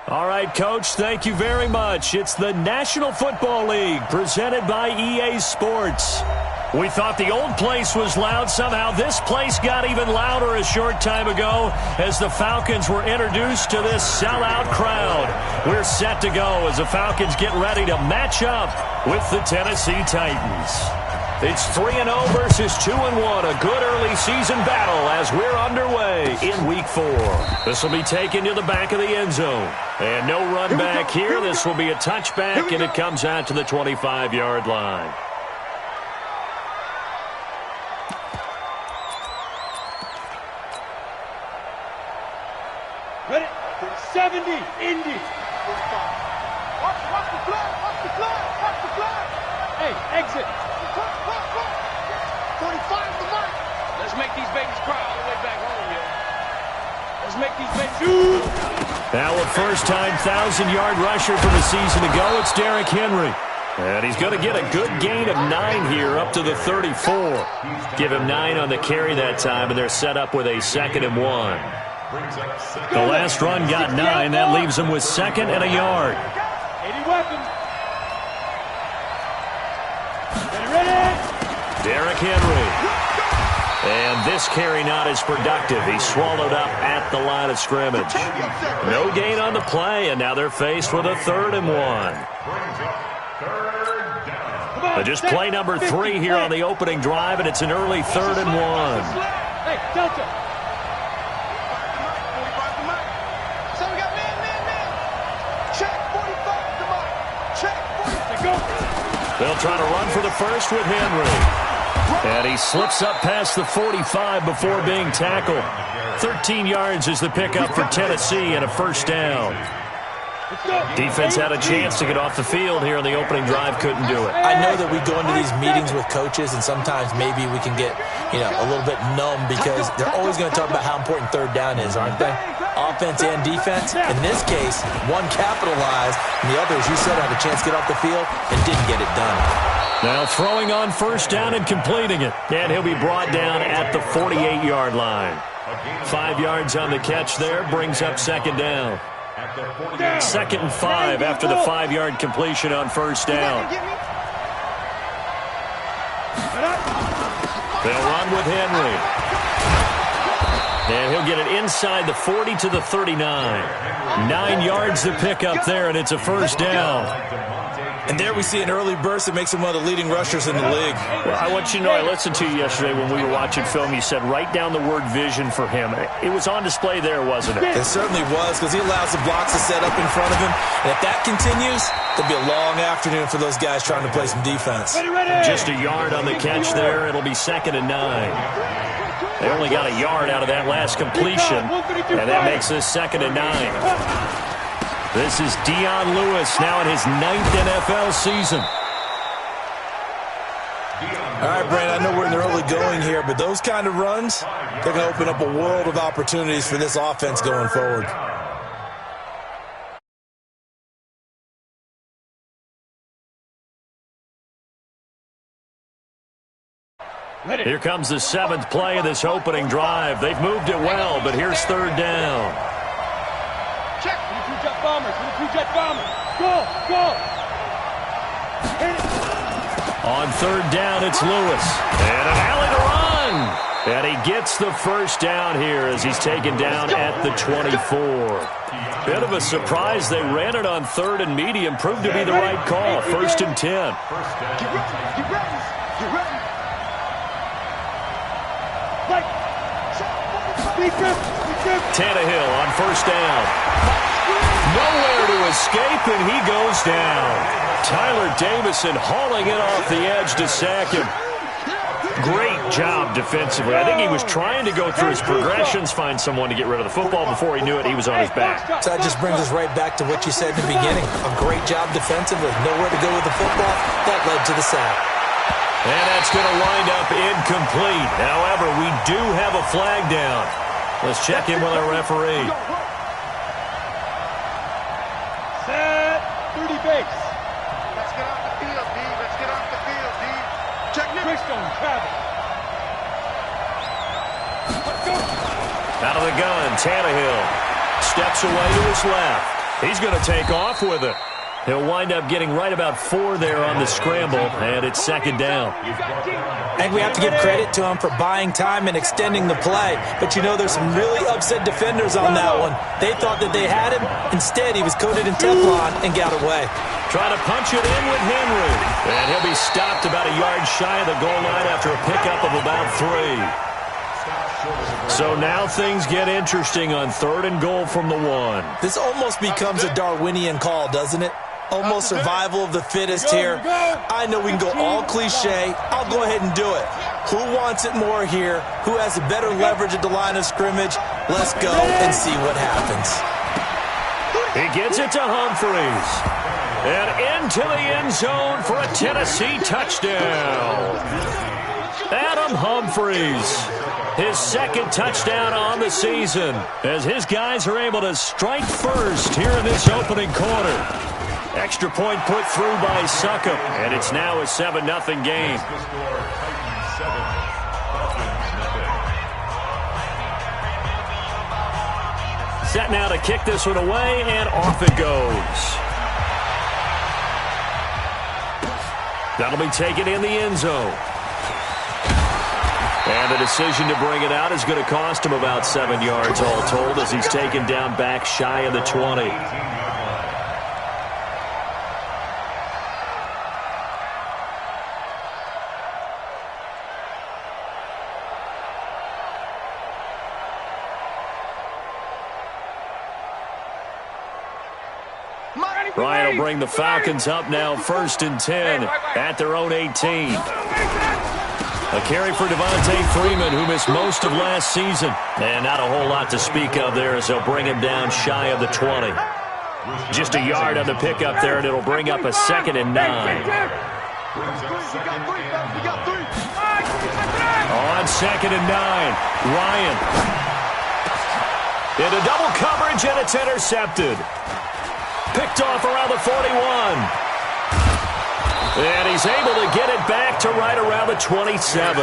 All right, Coach, thank you very much. It's the National Football League presented by EA Sports. We thought the old place was loud. Somehow this place got even louder a short time ago as the Falcons were introduced to this sellout crowd. We're set to go as the Falcons get ready to match up with the Tennessee Titans. It's 3-0 versus 2-1, a good early season battle as we're underway in Week 4. This will be taken to the back of the end zone. And no run back here. This will be a touchback, and it comes out to the 25-yard line. Ready? 70, Indy. Watch the flag, watch the flag, watch the flag. Hey, exit. 45 the mark. Let's make these babies cry all the way back home, yo. Let's make these babies. Now a first-time 1,000-yard rusher for the season to go. It's Derrick Henry. And he's going to get a good gain of 9 here up to the 34. Give him 9 on the carry that time, and they're set up with a 2nd and 1. The last run got 9. That leaves them with 2nd and a yard. 80 weapons. Ready? Derrick Henry. And this carry not as productive. He's swallowed up at the line of scrimmage. No gain on the play, and now they're faced with a 3rd and 1. Just play number 3 here on the opening drive, and it's an early 3rd and 1. Hey, Delta. So we got man. Check 45 to mark. Check 45. Go. They'll try to run for the first with Henry. And he slips up past the 45 before being tackled. 13 yards is the pickup for Tennessee and a first down. Defense had a chance to get off the field here on the opening drive, couldn't do it. I know that we go into these meetings with coaches, and sometimes maybe we can get, a little bit numb because they're always going to talk about how important 3rd down is, aren't they? Offense and defense. In this case, one capitalized, and the other, as you said, had a chance to get off the field and didn't get it done. Now throwing on first down and completing it. And he'll be brought down at the 48-yard line. 5 yards on the catch there, brings up 2nd down. 2nd and 5 after the 5-yard completion on first down. They'll run with Henry. And he'll get it inside the 40 to the 39. 9 yards to pick up there, and it's a first down. And there we see an early burst that makes him one of the leading rushers in the league. Well, I want you to know, I listened to you yesterday when we were watching film. You said write down the word vision for him. It was on display there, wasn't it? It certainly was, because he allows the blocks to set up in front of him. And if that continues, there'll be a long afternoon for those guys trying to play some defense. Just a yard on the catch there. It'll be 2nd and 9. They only got a yard out of that last completion, and that makes this 2nd and 9. This is Dion Lewis now in his 9th NFL season. All right, Brandon, I know we're in the early going here, but those kind of runs, they're going to open up a world of opportunities for this offense going forward. Here comes the 7th play of this opening drive. They've moved it well, but here's 3rd down. Check. 22-jet bombers. 22-jet bombers. Go. On 3rd down, it's Lewis. And an alley to run. And he gets the first down here as he's taken down at the 24. Bit of a surprise. They ran it on 3rd and medium. Proved to be the right call. 1st and 10. Get ready. Right. Tannehill on first down. Nowhere to escape, and he goes down. Tyler Davison hauling it off the edge to sack him. Great job defensively. I think he was trying to go through his progressions, find someone to get rid of the football. Before he knew it, he was on his back. So that just brings us right back to what you said in the beginning. A great job defensively. Nowhere to go with the football. That led to the sack. And that's going to wind up incomplete. However, we do have a flag down. Let's check in with our referee. Set. 30 base. Let's get off the field, D. Let's get off the field, D. Check it. Christone travel. Let's go. Out of the gun, Tannehill steps away to his left. He's going to take off with it. He'll wind up getting right about 4 there on the scramble, and it's second down. I think we have to give credit to him for buying time and extending the play. But, you know, there's some really upset defenders on that one. They thought that they had him. Instead, he was coated in Teflon and got away. Trying to punch it in with Henry. And he'll be stopped about a yard shy of the goal line after a pickup of about 3. So now things get interesting on 3rd and goal from the 1. This almost becomes a Darwinian call, doesn't it? Almost survival of the fittest here. I know we can go all cliche. I'll go ahead and do it. Who wants it more here? Who has a better leverage at the line of scrimmage? Let's go and see what happens. He gets it to Humphries. And into the end zone for a Tennessee touchdown. Adam Humphries. His second touchdown on the season as his guys are able to strike first here in this opening quarter. Extra point put through by Succop, and it's now a 7-0 game. Set now to kick this one away, and off it goes. That'll be taken in the end zone. And the decision to bring it out is going to cost him about 7 yards all told as he's taken down back shy of the 20. Ryan will bring the Falcons up now 1st and 10 at their own 18. A carry for Devontae Freeman, who missed most of last season. And not a whole lot to speak of there as they'll bring him down shy of the 20. Just a yard on the pickup there, and it'll bring up a 2nd and 9. On 2nd and 9, Ryan. Into double coverage, and it's intercepted. Picked off around the 41. And he's able to get it back to right around the 27.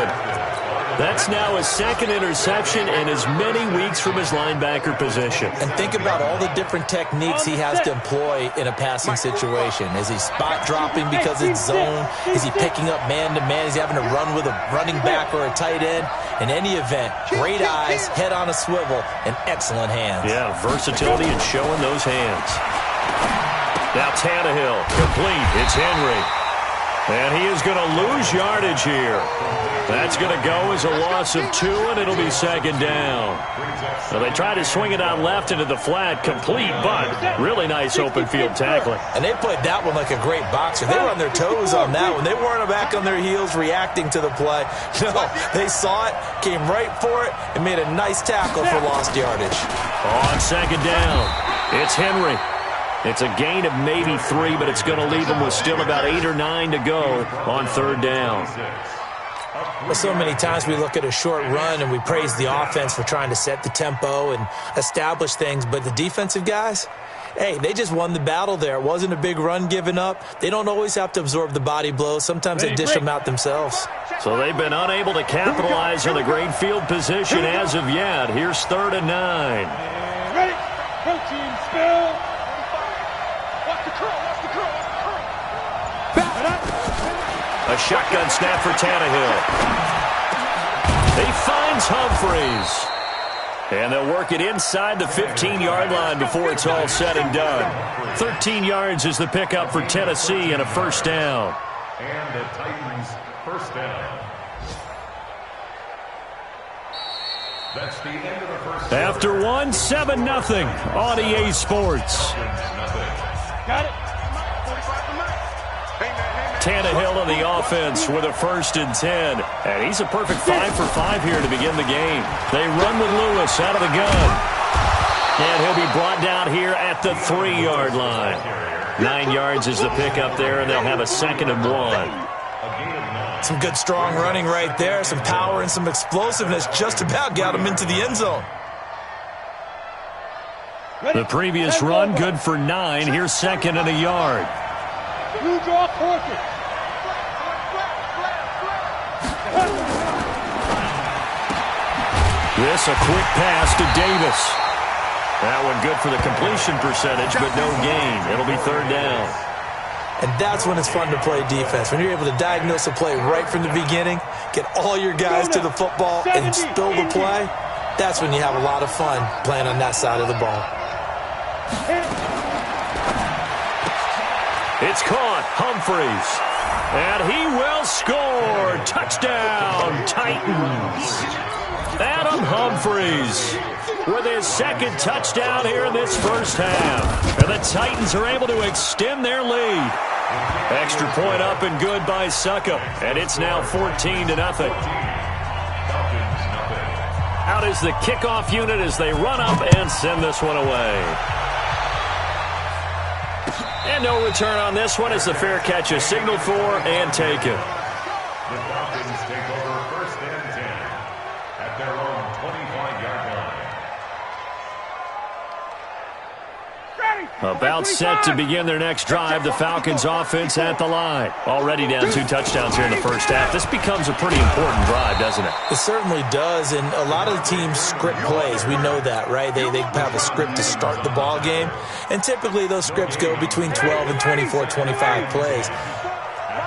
That's now his 2nd interception in as many weeks from his linebacker position. And think about all the different techniques he has to employ in a passing situation. Is he spot dropping because it's zone? Is he picking up man-to-man? Is he having to run with a running back or a tight end? In any event, great eyes, head on a swivel, and excellent hands. Yeah, versatility and showing those hands. Now Tannehill, complete. It's Henry. And he is going to lose yardage here. That's going to go as a loss of 2, and it'll be 2nd down. So they try to swing it out left into the flat, complete, but really nice open field tackling. And they played that one like a great boxer. They were on their toes on that one. They weren't back on their heels reacting to the play. No, they saw it, came right for it, and made a nice tackle for lost yardage. On 2nd down, it's Henry. It's a gain of maybe 3, but it's going to leave them with still about 8 or 9 to go on 3rd down. Well, so many times we look at a short run and we praise the offense for trying to set the tempo and establish things, but the defensive guys, hey, they just won the battle there. It wasn't a big run given up. They don't always have to absorb the body blows. Sometimes they dish them out themselves. So they've been unable to capitalize on a great field position as of yet. Here's 3rd and 9. Ready? Protein spill. A shotgun snap for Tannehill. He finds Humphries. And they'll work it inside the 15-yard line before it's all said and done. 13 yards is the pickup for Tennessee and a 1st down. And the Titans' 1st down. That's the end of the first. After 7-0 on EA Sports. Got it. Tannehill on the offense with a 1st and 10. And he's a perfect 5 for 5 here to begin the game. They run with Lewis out of the gun. And he'll be brought down here at the 3-yard line. 9 yards is the pickup there, and they'll have a 2nd and 1. Some good strong running right there. Some power and some explosiveness just about got him into the end zone. The previous run good for 9. Here's 2nd and a yard. You draw quarter. This a quick pass to Davis. That one good for the completion percentage, but no gain. It'll be third down. And that's when it's fun to play defense. When you're able to diagnose a play right from the beginning, get all your guys to the football, and spill the play, that's when you have a lot of fun playing on that side of the ball. It's caught. Humphreys. And he will score. Touchdown, Titans. Adam Humphreys with his second touchdown here in this first half. And the Titans are able to extend their lead. Extra point up and good by Suckup. And it's now 14-0. Out is the kickoff unit as they run up and send this one away. And no return on this one as the fair catch is signaled for and taken. The Falcons take over first and 10 at their own 25-yard line. About set to begin their next drive, the Falcons offense at the line. Already down 2 touchdowns here in the first half. This becomes a pretty important drive, doesn't it? It certainly does, and a lot of the teams script plays. We know that, right? They have a script to start the ball game, and typically those scripts go between 12 and 24, 25 plays.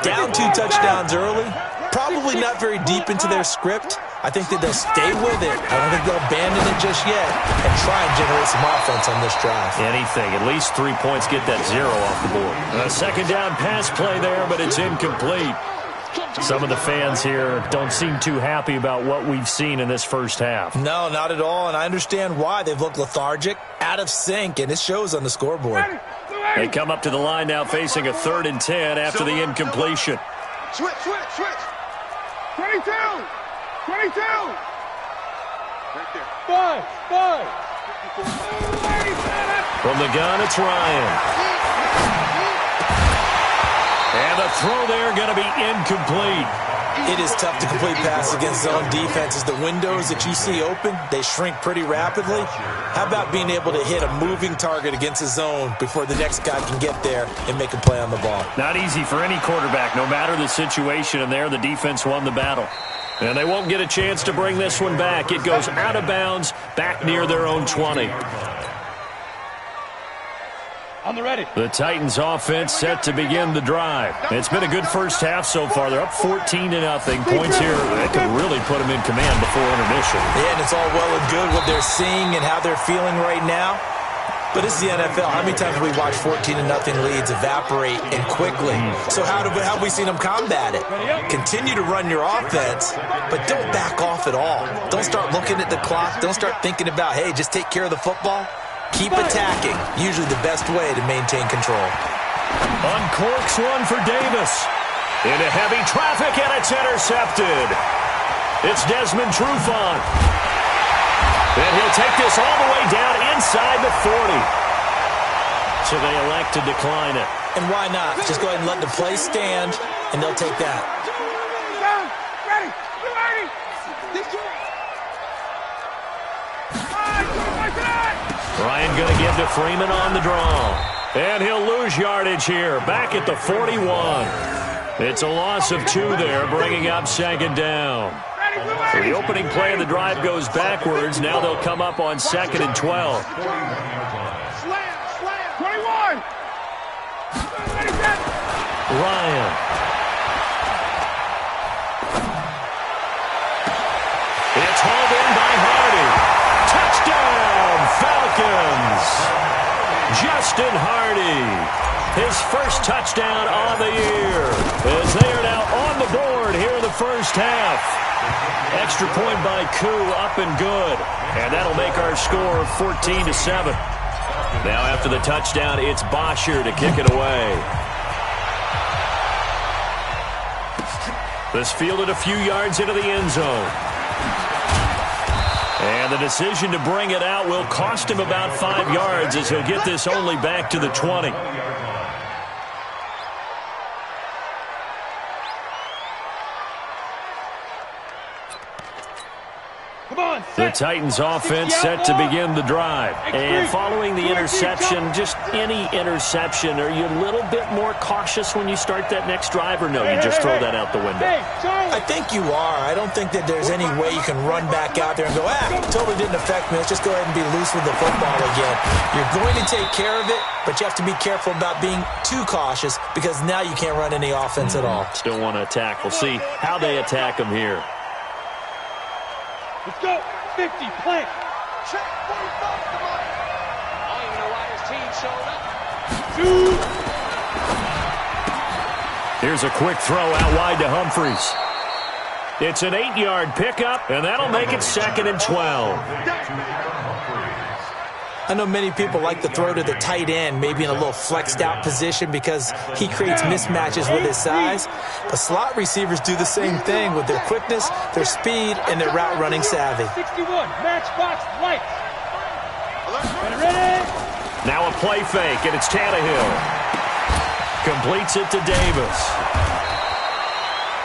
Down 2 touchdowns early, probably not very deep into their script. I think that they'll stay with it. I don't think they'll abandon it just yet and try and generate some offense on this drive. Anything. At least 3 points, get that 0 off the board. A second down pass play there, but it's incomplete. Some of the fans here don't seem too happy about what we've seen in this first half. No, not at all, and I understand why. They've looked lethargic, out of sync, and it shows on the scoreboard. They come up to the line now facing a 3rd and 10 after the incompletion. Switch. 22! 22! Right there. 5! From the gun, it's Ryan. And the throw there going to be incomplete. It is tough to complete passes against zone defenses. The windows that you see open, they shrink pretty rapidly. How about being able to hit a moving target against a zone before the next guy can get there and make a play on the ball? Not easy for any quarterback, no matter the situation, and there the defense won the battle. And they won't get a chance to bring this one back. It goes out of bounds, back near their own 20. On the ready. The Titans offense set to begin the drive. It's been a good first half so far. They're up 14-0. Points here that could really put them in command before intermission. Yeah, and it's all well and good what they're seeing and how they're feeling right now. But it's the NFL. How many times have we watched 14-0 leads evaporate and quickly? So how have we seen them combat it? Continue to run your offense, but don't back off at all. Don't start looking at the clock. Don't start thinking about, hey, just take care of the football. Keep attacking. Usually the best way to maintain control. Uncorks one for Davis. Into heavy traffic, and it's intercepted. It's Desmond Trufant. And he'll take this all the way down inside the 40. So they elect to decline it. And why not? Just go ahead and let the play stand, and they'll take that. Ready. Ryan going to give to Freeman on the draw. And he'll lose yardage here. Back at the 41. It's a loss of 2 there, bringing up 2nd down. So the opening play of the drive goes backwards. Now they'll come up on 2nd and 12. 21! Ryan. It's hauled in by Hardy. Touchdown, Falcons. Justin Hardy. His first touchdown on the year. As they are now on the board here in the first half. Extra point by Koo, up and good. And that'll make our score 14-7. Now after the touchdown, it's Bosher to kick it away. This fielded a few yards into the end zone. And the decision to bring it out will cost him about 5 yards as he'll get this only back to the 20. Come on, The Titans offense set to begin the drive. And following the interception, just any interception, are you a little bit more cautious when you start that next drive, or no, you just throw that out the window? I think you are. I don't think that there's any way you can run back out there and go, totally didn't affect me. Let's just go ahead and be loose with the football again. You're going to take care of it, but you have to be careful about being too cautious because now you can't run any offense at all. Still want to attack. We'll see how they attack them here. Let's go. 50, plant. Check 45 to Mike. I don't even know why his team showed up. Here's a quick throw out wide to Humphries. It's an 8-yard pickup, and that'll make it 2nd and 12. I know many people like to throw to the tight end, maybe in a little flexed out position because he creates mismatches with his size. But slot receivers do the same thing with their quickness, their speed, and their route running savvy. 61, matchbox lights. Ready? Now a play fake, and it's Tannehill. Completes it to Davis.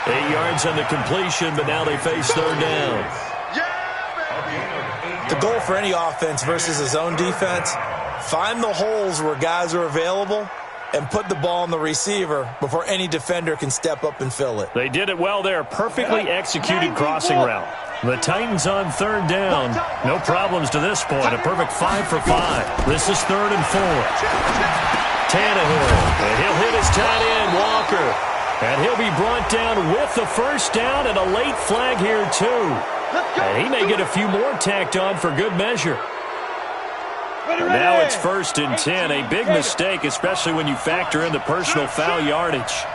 8 yards on the completion, but now they face third down. The goal for any offense versus his own defense, find the holes where guys are available and put the ball on the receiver before any defender can step up and fill it. They did it well there. Perfectly executed crossing route. The Titans on third down. No problems to this point. A perfect 5 for 5. This is 3rd and 4. Tannehill. And he'll hit his tight end, Walker. And he'll be brought down with the first down and a late flag here, too. And he may get a few more tacked on for good measure. Now it's 1st and 10. A big mistake, especially when you factor in the personal foul yardage.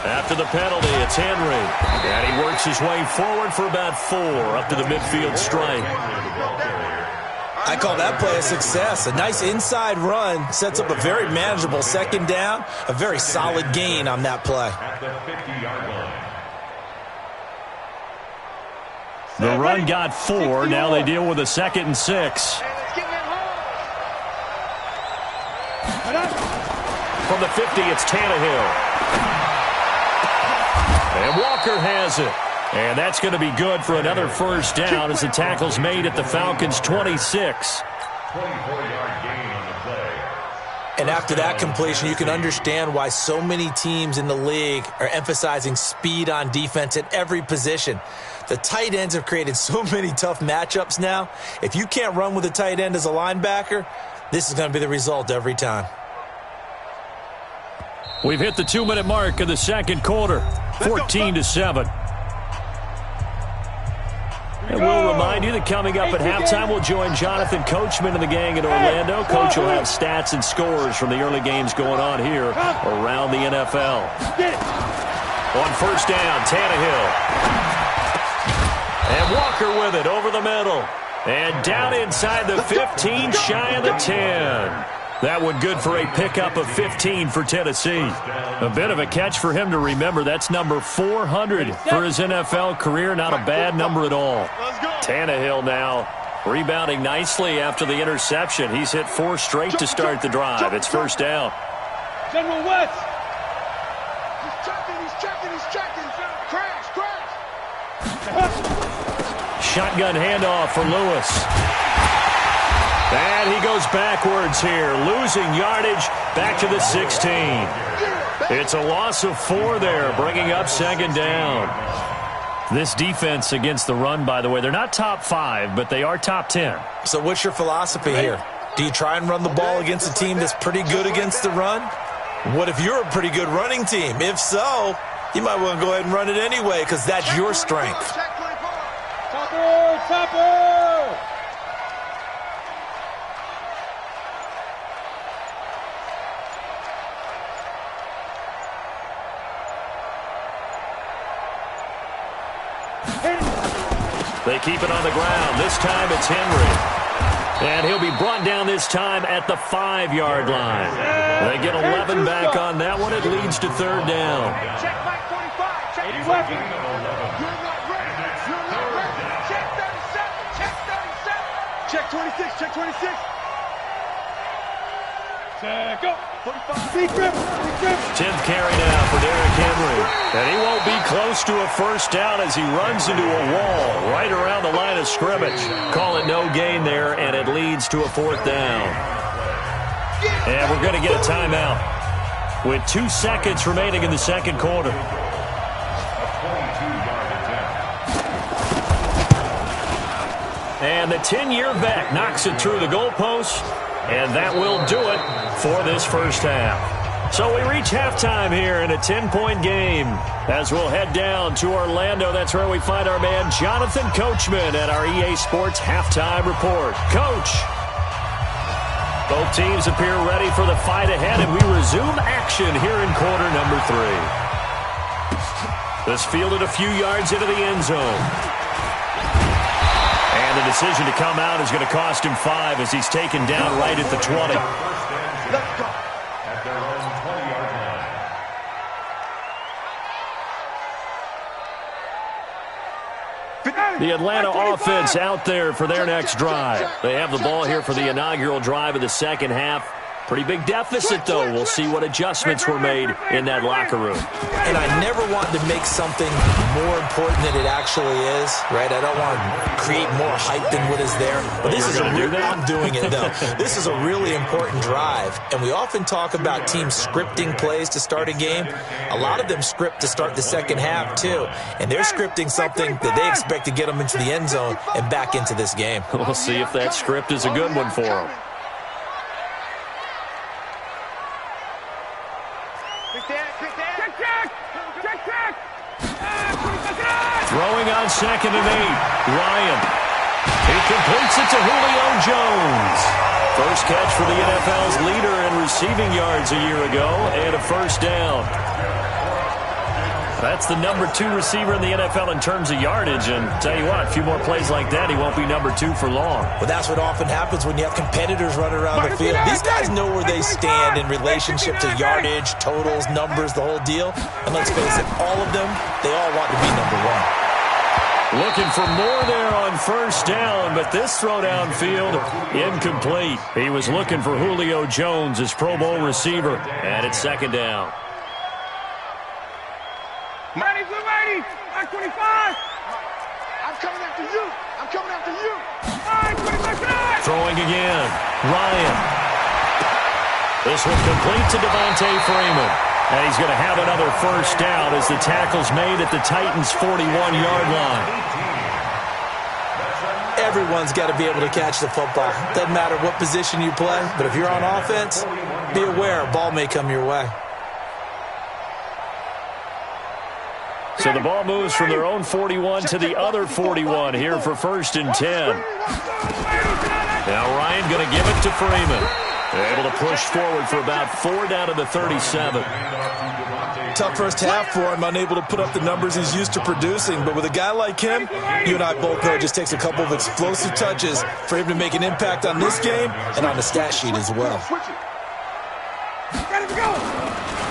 After the penalty, it's Henry. And he works his way forward for about 4 up to the midfield stripe. I call that play a success. A nice inside run sets up a very manageable 2nd down. A very solid gain on that play. At the 50-yard line. The run got 4. Now they deal with a 2nd and 6. From the 50, it's Tannehill. And Walker has it. And that's going to be good for another first down as the tackle's made at the Falcons' 26. 24-yard gain on the play. And after that completion, you can understand why so many teams in the league are emphasizing speed on defense at every position. The tight ends have created so many tough matchups now. If you can't run with a tight end as a linebacker, this is going to be the result every time. We've hit the 2-minute mark of the second quarter, 14-7. And we'll remind you that coming up at halftime, we'll join Jonathan Coachman and the gang in Orlando. Coach will have stats and scores from the early games going on here around the NFL. On first down, Tannehill. And Walker with it over the middle. And down inside the 15, shy of the 10. That one good for a pickup of 15 for Tennessee. A bit of a catch for him to remember. That's number 400 for his NFL career. Not a bad number at all. Tannehill now rebounding nicely after the interception. He's hit 4 straight to start the drive. It's first down. General West. He's checking. Crash. Shotgun handoff for Lewis. And he goes backwards here, losing yardage back to the 16. It's a loss of 4 there, bringing up 2nd down. This defense against the run, by the way, they're not top 5, but they are top 10. So what's your philosophy here? Do you try and run the ball against a team that's pretty good against the run? What if you're a pretty good running team? If so, you might want to go ahead and run it anyway because that's your strength. Topper! They keep it on the ground. This time it's Henry. And he'll be brought down this time at the 5-yard line. They get 11 back on that one. It leads to 3rd down. Check Mike 45. Check 81. You're not ready. Check 37. Check 37. Check 26. Check go. 10th carry now for Derrick Henry. And he won't be close to a first down as he runs into a wall right around the line of scrimmage. Call it no gain there, and it leads to a 4th down. And we're going to get a timeout with 2 seconds remaining in the second quarter. And the 10-year vet knocks it through the goalpost, and that will do it for this first half. So we reach halftime here in a 10-point game as we'll head down to Orlando. That's where we find our man Jonathan Coachman at our EA Sports Halftime Report. Coach, both teams appear ready for the fight ahead, and we resume action here in quarter number 3. This fielded a few yards into the end zone. And the decision to come out is going to cost him 5 as he's taken down right at the 20. Let's go. At their own 20-yard line. The Atlanta offense out there for their next drive. They have the ball here for the inaugural drive of the second half. Pretty big deficit, though. We'll see what adjustments were made in that locker room. And I never want to make something more important than it actually is, right? I don't want to create more hype than what is there. But this is I'm doing it, though. This is a really important drive. And we often talk about teams scripting plays to start a game. A lot of them script to start the second half, too. And they're scripting something that they expect to get them into the end zone and back into this game. We'll see if that script is a good one for them. Throwing on 2nd and 8. Ryan. He completes it to Julio Jones. First catch for the NFL's leader in receiving yards a year ago, and a first down. That's the number 2 receiver in the NFL in terms of yardage, and tell you what, a few more plays like that, he won't be number 2 for long. Well, that's what often happens when you have competitors running around the field. These guys know where they stand in relationship to yardage, totals, numbers, the whole deal. And let's face it, all of them, they all want to be number 1. Looking for more there on first down, but this throw downfield, incomplete. He was looking for Julio Jones, his Pro Bowl receiver, and it's 2nd down. Ready, get ready. 25. I'm coming after you. I'm coming after you. 25. Throwing again. Ryan. This one complete to Devontae Freeman. And he's going to have another first down as the tackle's made at the Titans' 41-yard line. Everyone's got to be able to catch the football. Doesn't matter what position you play, but if you're on offense, be aware a ball may come your way. So the ball moves from their own 41 to the other 41 here for 1st and 10. Now Ryan going to give it to Freeman. Able to push forward for about 4 down to the 37. Tough first half for him, unable to put up the numbers he's used to producing. But with a guy like him, you and I both know it just takes a couple of explosive touches for him to make an impact on this game and on the stat sheet as well.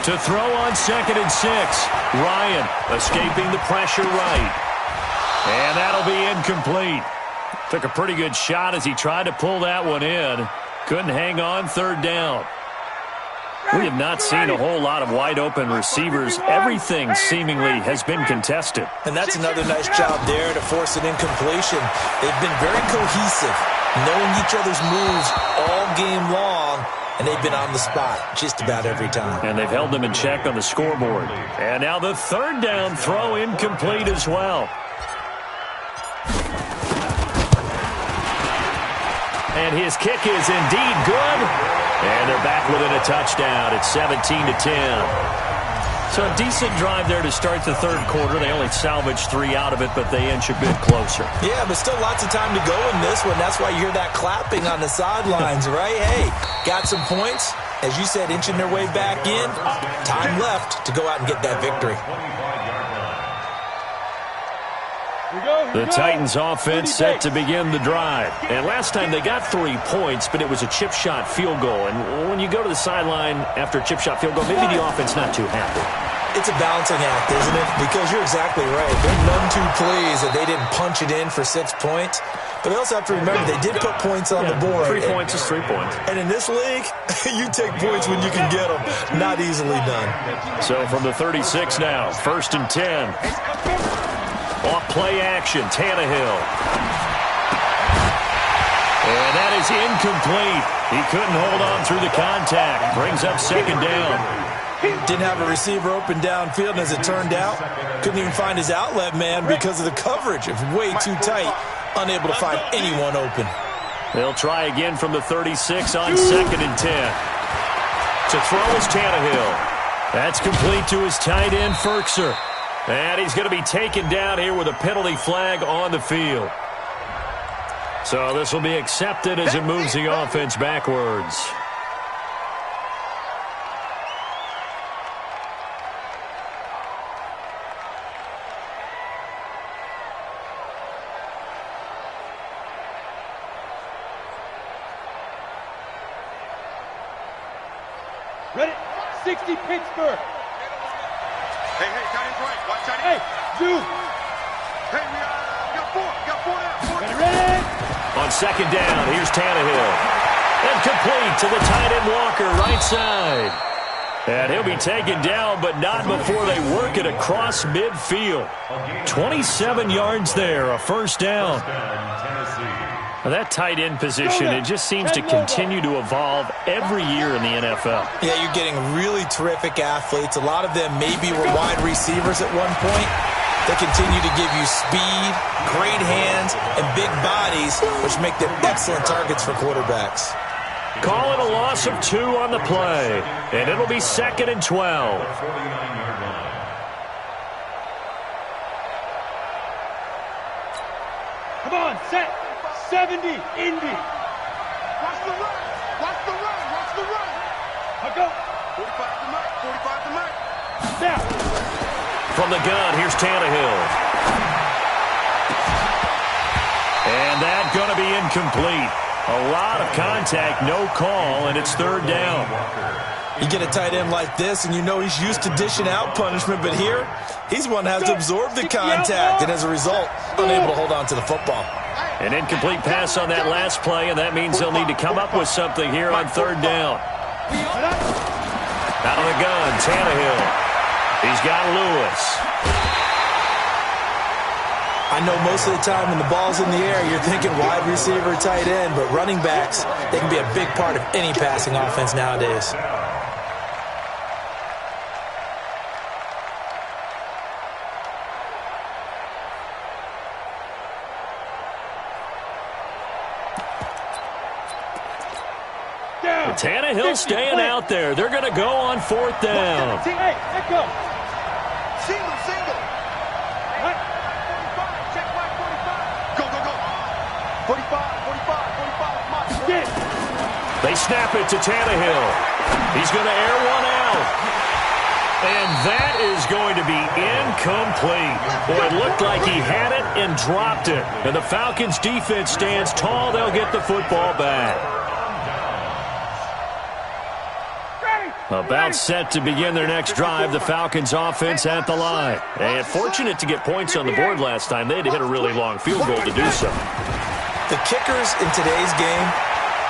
To throw on 2nd and 6. Ryan escaping the pressure right. And that'll be incomplete. Took a pretty good shot as he tried to pull that one in. Couldn't hang on 3rd down. We have not seen a whole lot of wide-open receivers. Everything seemingly has been contested. And that's another nice job there to force an incompletion. They've been very cohesive, knowing each other's moves all game long. And they've been on the spot just about every time. And they've held them in check on the scoreboard. And now the 3rd down throw incomplete as well. And his kick is indeed good. And they're back within a touchdown. It's 17-10. So a decent drive there to start the 3rd quarter. They only salvaged 3 out of it, but they inch a bit closer. Yeah, but still lots of time to go in this one. That's why you hear that clapping on the sidelines, right? Hey, got some points. As you said, inching their way back in. Time left to go out and get that victory. The Titans offense set to begin the drive. And last time they got 3 points, but it was a chip shot field goal. And when you go to the sideline after a chip shot field goal, maybe the offense not too happy. It's a balancing act, isn't it? Because you're exactly right. They're none too pleased that they didn't punch it in for 6 points. But they also have to remember they did put points on the board. 3 points is 3 points. And in this league, you take points when you can get them. Not easily done. So from the 36 now, 1st and 10. Off play action, Tannehill. And that is incomplete. He couldn't hold on through the contact. Brings up 2nd down. Didn't have a receiver open downfield, and as it turned out, couldn't even find his outlet man because of the coverage. It was way too tight, unable to find anyone open. They'll try again from the 36 on 2nd and 10. To throw is Tannehill. That's complete to his tight end, Firkser. And he's going to be taken down here with a penalty flag on the field. So this will be accepted as it moves the offense backwards. Ready? 60 Pittsburgh. Hey, tight end's right. Watch tight Hey, end. Jude. Hey, we got four now. Ready? On 2nd down, here's Tannehill. And complete to the tight end Walker, right side. And he'll be taken down, but not before they work it across midfield. 27 yards there, a 1st down. Now that tight end position, it just seems to continue to evolve every year in the NFL. Yeah, you're getting really terrific athletes. A lot of them maybe were wide receivers at one point. They continue to give you speed, great hands, and big bodies, which make them excellent targets for quarterbacks. Call it a loss of 2 on the play, and it'll be 2nd and 12. Come on, set. 70, Indy. Watch the run. Watch the run. Watch the run. I'll go. 45 to Mike. 45 to Mike. Now. From the gun, here's Tannehill. And that's going to be incomplete. A lot of contact, no call, and it's 3rd down. You get a tight end like this, and you know he's used to dishing out punishment, but here, he's one that has to absorb the contact, and as a result, unable to hold on to the football. An incomplete pass on that last play, and that means they'll need to come up with something here on 3rd down. Out of the gun, Tannehill. He's got Lewis. I know most of the time when the ball's in the air, you're thinking wide receiver, tight end, but running backs, they can be a big part of any passing offense nowadays. Tannehill staying out there. They're going to go on 4th down. Hey, let go. Single. What? 45. Check right 45. Go. 45. Mark. Get. They snap it to Tannehill. He's going to air one out. And that is going to be incomplete. Boy, it looked like he had it and dropped it. And the Falcons defense stands tall. They'll get the football back. About set to begin their next drive, the Falcons offense at the line. And fortunate to get points on the board last time. They had to hit a really long field goal to do so. The kickers in today's game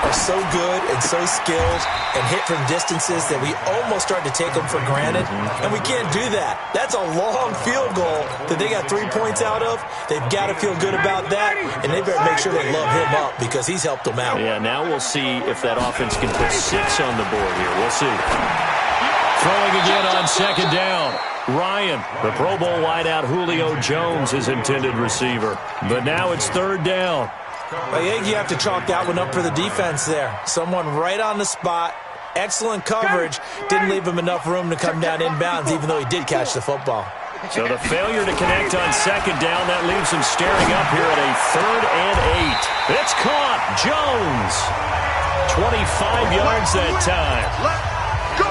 are so good and so skilled and hit from distances that we almost start to take them for granted, and we can't do that. That's a long field goal that they got 3 points out of. They've got to feel good about that, and they better make sure they love him up because he's helped them out. Yeah, now we'll see if that offense can put 6 on the board here. We'll see. Throwing again on 2nd down. Ryan, the Pro Bowl wideout Julio Jones, his intended receiver. But now it's 3rd down. I think you have to chalk that one up for the defense there. Someone right on the spot. Excellent coverage. Didn't leave him enough room to come down inbounds, even though he did catch the football. So the failure to connect on 2nd down, that leaves him staring up here at a 3rd and 8. It's caught. Jones. 25 yards that time. Let's go.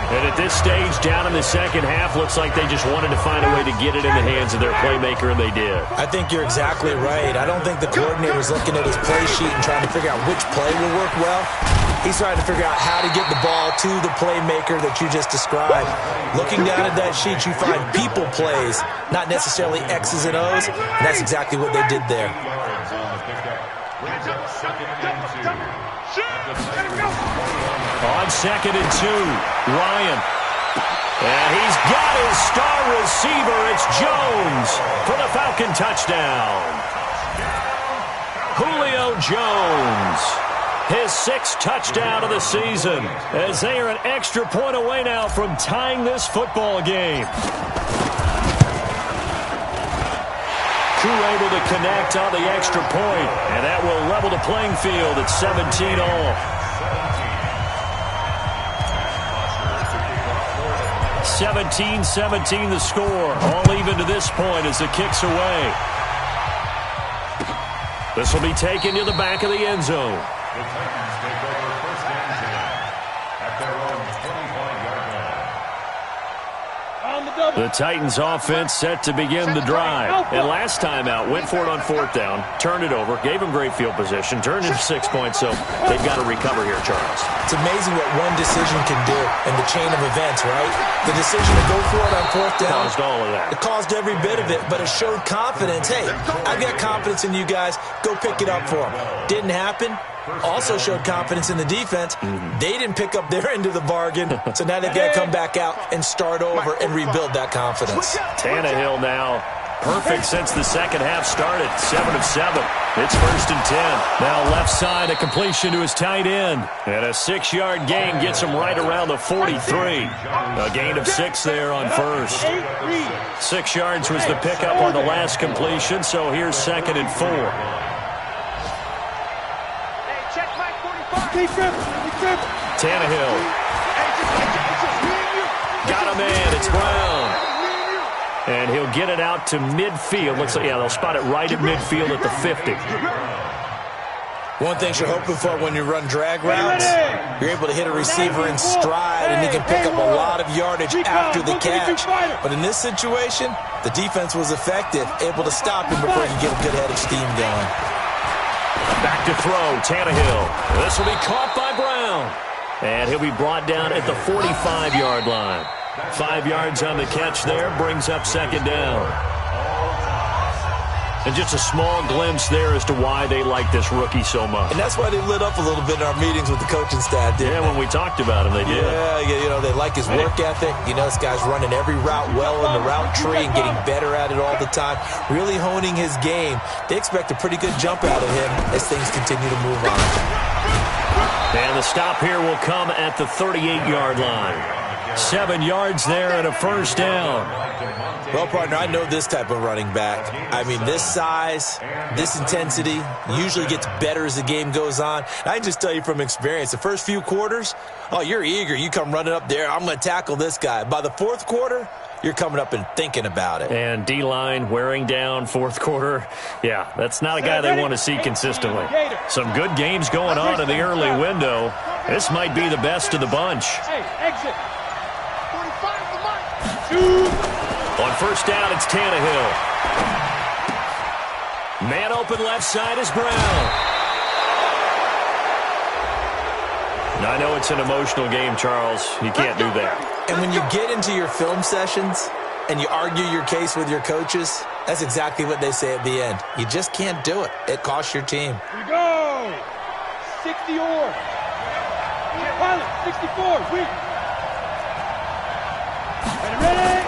And at this stage, down in the second half, looks like they just wanted to find a way to get it in the hands of their playmaker, and they did. I think you're exactly right. I don't think the coordinator's looking at his play sheet and trying to figure out which play will work well. He's trying to figure out how to get the ball to the playmaker that you just described. Looking down at that sheet, you find people plays, not necessarily X's and O's, and that's exactly what they did there. On 2nd and 2, Ryan. And he's got his star receiver. It's Jones for the Falcon touchdown. Julio Jones, his 6th touchdown of the season, as they are an extra point away now from tying this football game. Crew able to connect on the extra point, and that will level the playing field at 17 all. 17-17 the score. All even to this point as the kick's away. This will be taken to the back of the end zone. The Titans take over 1st and 10 at their own 25-yard line. The Titans offense set to begin the drive. And last time out, went for it on 4th down, turned it over, gave them great field position, turned it to 6 points, so they've got to recover here, Charles. It's amazing what one decision can do in the chain of events, right? The decision to go for it on 4th down. Caused all of that. It caused every bit of it, but it showed confidence. Hey, I've got confidence in you guys. Go pick it up for them. Didn't happen. Also showed confidence in the defense. They didn't pick up their end of the bargain, so now they've got to come back out and start over and rebuild that confidence. Tannehill now perfect since the second half started. 7 of 7. It's 1st and 10. Now left side, a completion to his tight end. And a 6-yard gain gets him right around the 43. A gain of 6 there on 1st. 6 yards was the pickup on the last completion, so here's 2nd and 4. Tannehill. Got a man. It's Brown. And he'll get it out to midfield. Looks like, yeah, they'll spot it right at midfield at the 50. One thing you're hoping for when you run drag routes, you're able to hit a receiver in stride, and he can pick up a lot of yardage after the catch. But in this situation, the defense was effective, able to stop him before he could get a good head of steam going. Back to throw, Tannehill. This will be caught by Brown. And he'll be brought down at the 45-yard line. 5 yards on the catch there, brings up 2nd down. And just a small glimpse there as to why they like this rookie so much. And that's why they lit up a little bit in our meetings with the coaching staff, didn't they? Yeah, when we talked about him, they did. Yeah, you know, they like his work ethic. You know, this guy's running every route well in the route tree and getting better at it all the time, really honing his game. They expect a pretty good jump out of him as things continue to move on. And the stop here will come at the 38-yard line. 7 yards there and a 1st down. Well, partner, I know this type of running back. I mean, this size, this intensity usually gets better as the game goes on. I can just tell you from experience, the first few quarters, oh, you're eager. You come running up there, I'm going to tackle this guy. By the 4th quarter, you're coming up and thinking about it. And D-line wearing down 4th quarter. Yeah, that's not a guy they want to see consistently. Some good games going on in the early window. This might be the best of the bunch. Hey, exit. 45 the mark. On 1st down, it's Tannehill. Man open left side is Brown. Now, I know it's an emotional game, Charles. You can't do that. And when you get into your film sessions and you argue your case with your coaches, that's exactly what they say at the end. You just can't do it. It costs your team. Here we go. 60 or. Pilot, 64. Weak. Ready.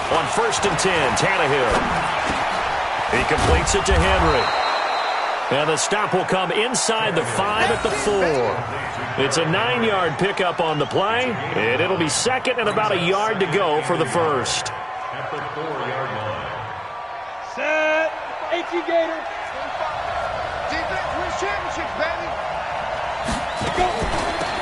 On 1st and 10, Tannehill. He completes it to Henry. And the stop will come inside the 5 at the 4. It's a 9-yard pickup on the play, and it'll be 2nd and about a yard to go for the 1st. At the 4-yard line. Set. HE Gator. Defense wins championships, baby. Go.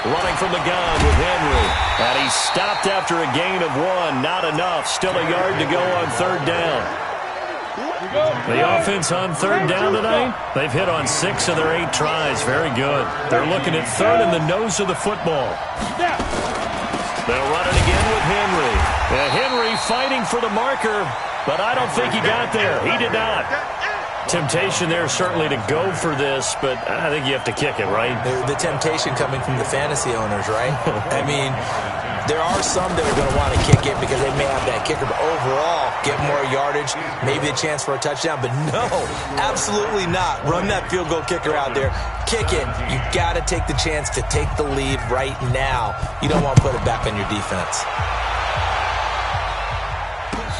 Running from the gun with Henry. And he's stopped after a gain of 1. Not enough. Still a yard to go on 3rd down. The offense on 3rd down tonight, they've hit on 6 of their 8 tries. Very good. They're looking at 3rd in the nose of the football. They'll run it again with Henry. Henry fighting for the marker, but I don't think he got there. He did not. Temptation there certainly to go for this, but I think you have to kick it, right? The temptation coming from the fantasy owners, right? I mean, there are some that are going to want to kick it because they may have that kicker, but overall, get more yardage, maybe a chance for a touchdown. But no, absolutely not. Run that field goal kicker out there. Kick it. You got to take the chance to take the lead right now. You don't want to put it back on your defense.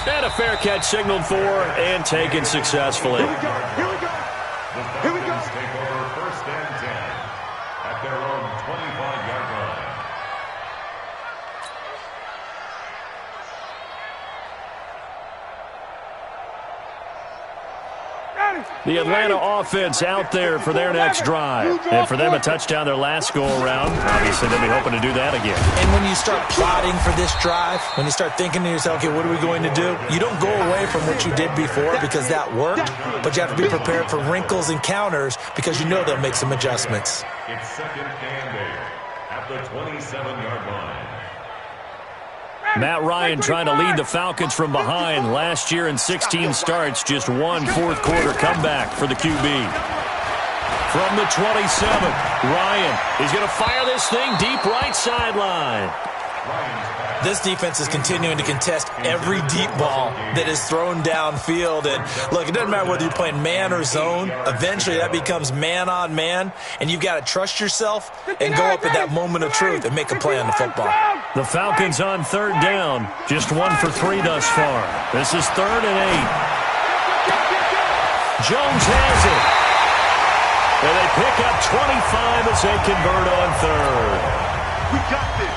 And a fair catch signaled for and taken successfully. The Falcons take over 1st and 10 at their own 25-yard line. The Atlanta offense out there for their next drive. And for them, a touchdown their last go-around. Obviously, they'll be hoping to do that again. And when you start plotting for this drive, when you start thinking to yourself, okay, what are we going to do? You don't go away from what you did before because that worked, but you have to be prepared for wrinkles and counters because you know they'll make some adjustments. It's 2nd and 8 at the 27-yard line. Matt Ryan trying to lead the Falcons from behind. Last year in 16 starts, just one fourth-quarter comeback for the QB. From the 27, Ryan is going to fire this thing deep right sideline. This defense is continuing to contest every deep ball that is thrown downfield. And look, it doesn't matter whether you're playing man or zone. Eventually, that becomes man on man. And you've got to trust yourself and go up at that moment of truth and make a play on the football. The Falcons on 3rd down. Just 1 for 3 thus far. This is 3rd and 8. Jones has it. And they pick up 25 as they convert on 3rd. We got this.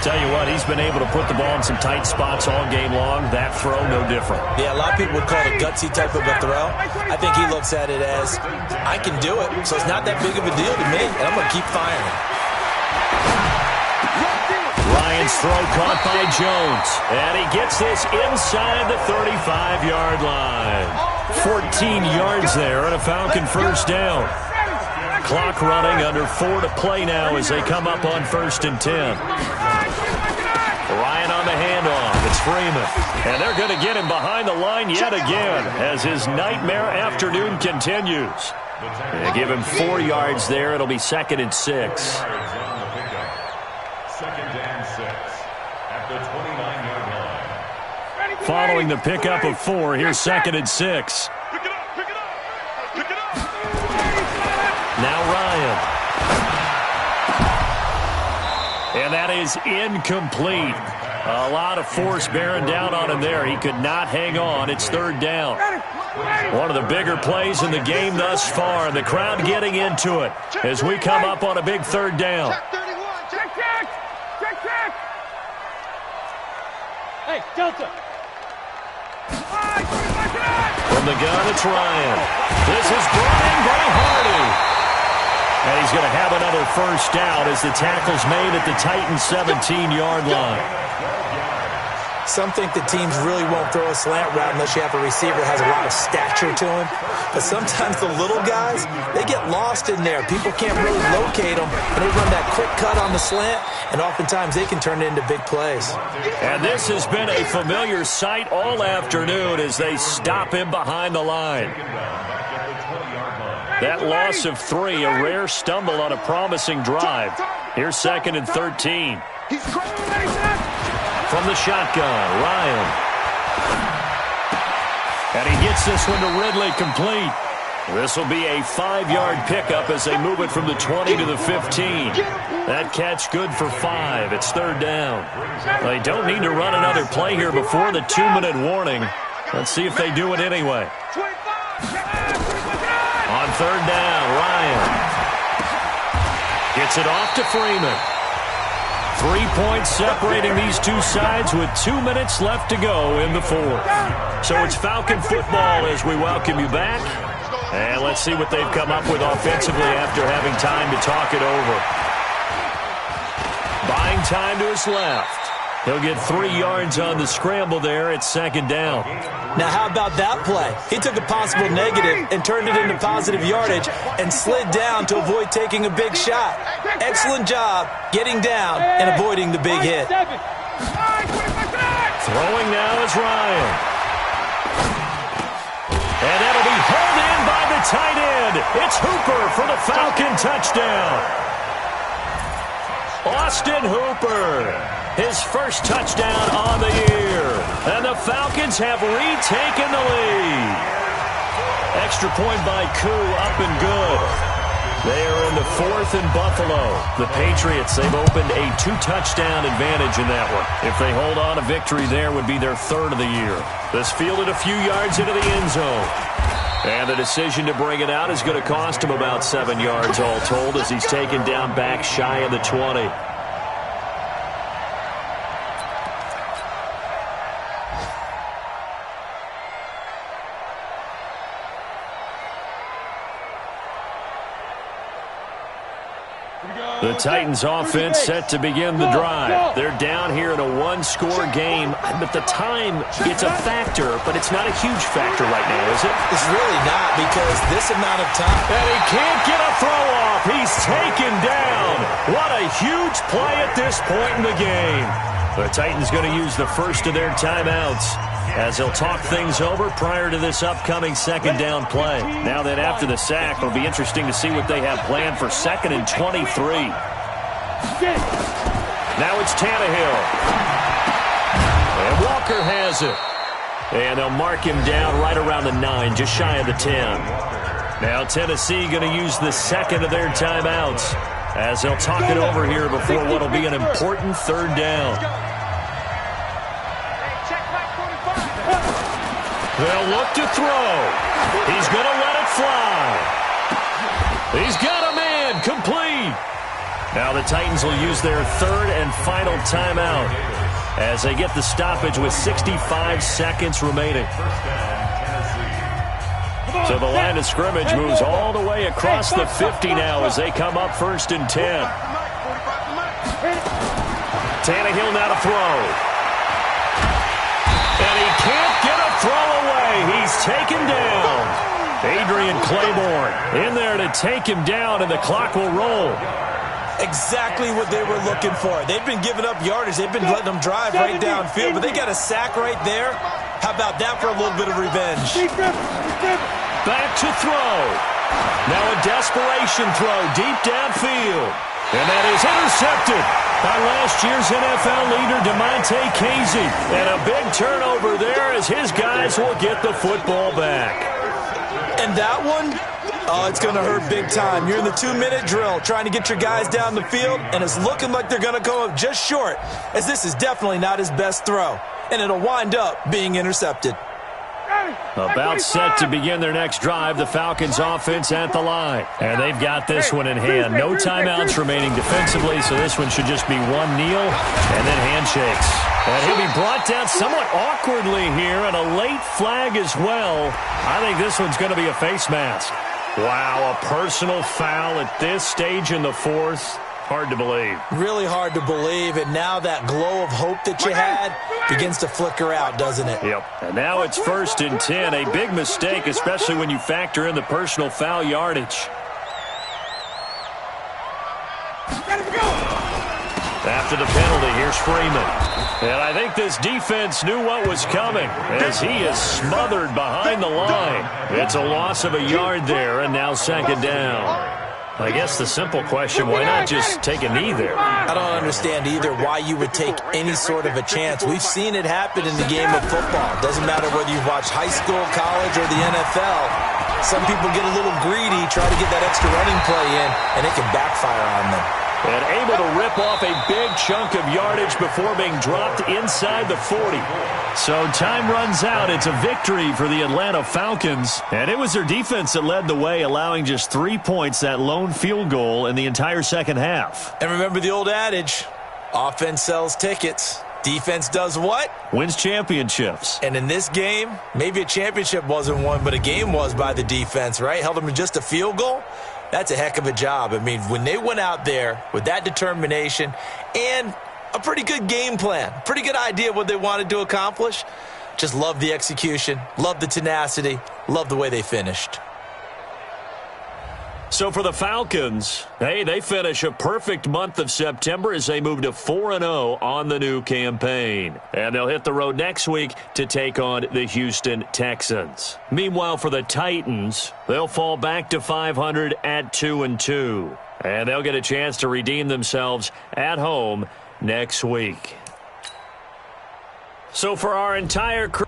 Tell you what, he's been able to put the ball in some tight spots all game long. That throw, no different. Yeah, a lot of people would call it a gutsy type of a throw. I think he looks at it as, I can do it, so it's not that big of a deal to me, and I'm going to keep firing. Ryan's throw caught by Jones. And he gets this inside the 35-yard line. 14 yards there and a Falcon 1st down. Clock running, under 4 to play now as they come up on 1st and 10. Ryan on the handoff. It's Freeman. And they're going to get him behind the line yet again as his nightmare afternoon continues. They give him 4 yards there. It'll be 2nd and 6. 2nd and 6 at the 29-yard line. Following the pickup of 4, here's 2nd and 6. Now Ryan. And that is incomplete. A lot of force bearing down on him there. He could not hang on. It's 3rd down. One of the bigger plays in the game thus far. The crowd getting into it as we come up on a big 3rd down. Hey, Delta. From the gun, it's Ryan. This is brought in by Hardy. And he's going to have another 1st down as the tackle's made at the Titans' 17-yard line. Some think that teams really won't throw a slant route unless you have a receiver that has a lot of stature to him. But sometimes the little guys, they get lost in there. People can't really locate them, and they run that quick cut on the slant, and oftentimes they can turn it into big plays. And this has been a familiar sight all afternoon as they stop him behind the line. That loss of 3, a rare stumble on a promising drive. Here's 2nd and 13. From the shotgun, Ryan. And he gets this one to Ridley complete. This will be a 5-yard pickup as they move it from the 20 to the 15. That catch good for 5. It's 3rd down. They don't need to run another play here before the 2-minute warning. Let's see if they do it anyway. On 3rd down, Ryan gets it off to Freeman. 3 points separating these two sides with 2 minutes left to go in the 4th. So it's Falcon football as we welcome you back. And let's see what they've come up with offensively after having time to talk it over. Buying time to his left. He'll get 3 yards on the scramble there at second down. Now, how about that play? He took a possible negative and turned it into positive yardage and slid down to avoid taking a big shot. Excellent job getting down and avoiding the big hit. Throwing now is Ryan. And that'll be hauled in by the tight end. It's Hooper for the Falcon touchdown. Austin Hooper, his first touchdown on the year. And the Falcons have retaken the lead. Extra point by Koo, up and good. They are in the 4th and Buffalo. The Patriots, they've opened a 2-touchdown advantage in that one. If they hold on, a victory there would be their 3rd of the year. This fielded a few yards into the end zone. And the decision to bring it out is going to cost him about 7 yards all told as he's taken down back shy of the 20. The Titans offense set to begin the drive. They're down here in a 1-score game, but the time, it's a factor, but it's not a huge factor right now, is it? It's really not, because this amount of time. And he can't get a throw off. He's taken down. What a huge play at this point in the game. The Titans going to use the first of their timeouts as they'll talk things over prior to this upcoming second down play. Now then, after the sack, it'll be interesting to see what they have planned for 2nd and 23. Now it's Tannehill. And Walker has it. And they'll mark him down right around the 9, just shy of the 10. Now Tennessee going to use the second of their timeouts as they'll talk it over here before what will be an important 3rd down. They'll look to throw. He's going to let it fly. He's got a man complete. Now the Titans will use their 3rd and final timeout as they get the stoppage with 65 seconds remaining. So the line of scrimmage moves all the way across the 50 now as they come up 1st and 10. Tannehill now to throw. And he can't get a throw away. He's taken down. Adrian Claiborne in there to take him down, and the clock will roll. Exactly what they were looking for. They've been giving up yardage. They've been letting them drive right downfield, but they got a sack right there. How about that for a little bit of revenge? Back to throw. Now a desperation throw deep downfield. And that is intercepted by last year's NFL leader, DeMonte Casey. And a big turnover there as his guys will get the football back. And that one, oh, it's going to hurt big time. You're in the 2-minute drill trying to get your guys down the field, and it's looking like they're going to come up just short, as this is definitely not his best throw. And it'll wind up being intercepted. About set to begin their next drive, the Falcons offense at the line. And they've got this one in hand. No timeouts remaining defensively, so this one should just be one kneel and then handshakes. And he'll be brought down somewhat awkwardly here, and a late flag as well. I think this one's going to be a face mask. Wow, a personal foul at this stage in the 4th. Hard to believe. Really hard to believe, and now that glow of hope that you had begins to flicker out, doesn't it? Yep. And now it's 1st and 10. A big mistake, especially when you factor in the personal foul yardage. After the penalty, here's Freeman. And I think this defense knew what was coming as he is smothered behind the line. It's a loss of a yard there, and now 2nd down. I guess the simple question, why not just take a knee there? I don't understand either why you would take any sort of a chance. We've seen it happen in the game of football. Doesn't matter whether you've watched high school, college, or the NFL. Some people get a little greedy, try to get that extra running play in, and it can backfire on them. And able to rip off a big chunk of yardage before being dropped inside the 40. So time runs out. It's a victory for the Atlanta Falcons. And it was their defense that led the way, allowing just 3 points, that lone field goal in the entire second half. And remember the old adage, offense sells tickets. Defense does what? Wins championships. And in this game, maybe a championship wasn't won, but a game was by the defense, right? Held them to just a field goal. That's a heck of a job. I mean, when they went out there with that determination and a pretty good game plan, pretty good idea of what they wanted to accomplish. Just love the execution, love the tenacity, love the way they finished. So for the Falcons, hey, they finish a perfect month of September as they move to 4-0 on the new campaign. And they'll hit the road next week to take on the Houston Texans. Meanwhile, for the Titans, they'll fall back to 500 at 2-2. And they'll get a chance to redeem themselves at home next week. So for our entire crew,